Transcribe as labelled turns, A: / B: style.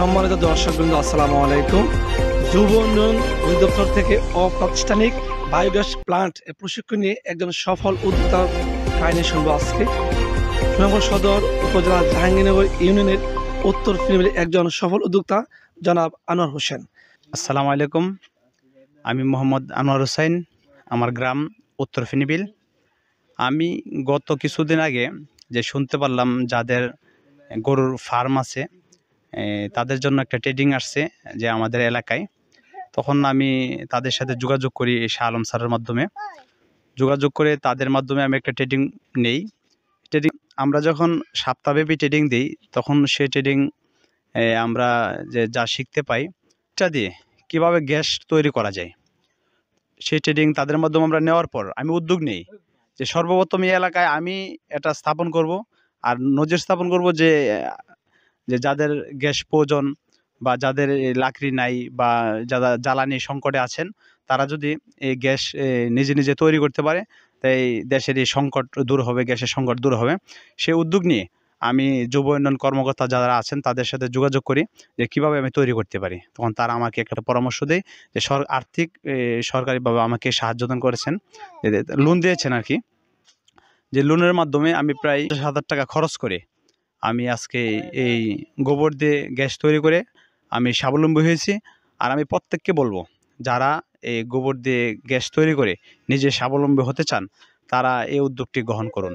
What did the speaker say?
A: সম্মানিত দর্শকবৃন্দ, আসসালামু আলাইকুম। যুব উন্নয়ন অধিদপ্তর থেকে অপ্রাতিষ্ঠানিক বায়োগ্যাস প্লান্ট প্রশিক্ষণ নিয়ে একজন সফল উদ্যোক্তার কাহিনী শুনবো আজকে। সুনামগঞ্জ সদর উপজেলার জাহাঙ্গীরনগর ইউনিয়নের উত্তর ফিনিবিলের একজন সফল উদ্যোক্তা জনাব আনোয়ার হোসেন।
B: আসসালামু আলাইকুম, আমি মোহাম্মদ আনোয়ার হোসেন, আমার গ্রাম উত্তর ফিনিবিল। আমি গত কিছুদিন আগে যে শুনতে পারলাম যাদের গরুর ফার্ম আছে তাদের জন্য একটা ট্রেডিং আসছে যে আমাদের এলাকায়। তখন আমি তাদের সাথে যোগাযোগ করি শাহ আলম স্যারের মাধ্যমে। যোগাযোগ করে তাদের মাধ্যমে আমি একটা ট্রেডিং নেই। ট্রেডিং আমরা যখন সপ্তাহব্যাপী ট্রেডিং দিই তখন সেই ট্রেডিং আমরা যে যা শিখতে পাই এটা দিয়ে কীভাবে গ্যাস তৈরি করা যায় সেই ট্রেডিং তাদের মাধ্যমে আমরা নেওয়ার পর আমি উদ্যোগ নিই যে সর্বপ্রথম এই এলাকায় আমি এটা স্থাপন করব আর নজির স্থাপন করব যে যাদের গ্যাস প্রয়োজন বা যাদের লাকড়ি নাই বা যারা জ্বালানি সংকটে আছেন তারা যদি এই গ্যাস নিজে নিজে তৈরি করতে পারে তাই দেশের এই সংকট দূর হবে, গ্যাসের সংকট দূর হবে। সেই উদ্যোগ নিয়ে আমি যুব উন্নয়ন কর্মকর্তা যারা আছেন তাদের সাথে যোগাযোগ করি যে কীভাবে আমি তৈরি করতে পারি। তখন তারা আমাকে একটা পরামর্শ দেয় যে আর্থিক সরকারিভাবে আমাকে সাহায্য দান করেছেন, লোন দিয়েছেন আর কি। যে লোনের মাধ্যমে আমি প্রায় 50,000 টাকা খরচ করে আমি আজকে এই গোবর দিয়ে গ্যাস তৈরি করে আমি স্বাবলম্বী হয়েছি। আর আমি প্রত্যেককে বলবো যারা এই গোবর দিয়ে গ্যাস তৈরি করে নিজে স্বাবলম্বী হতে চান তারা এই উদ্যোগটি গ্রহণ করুন।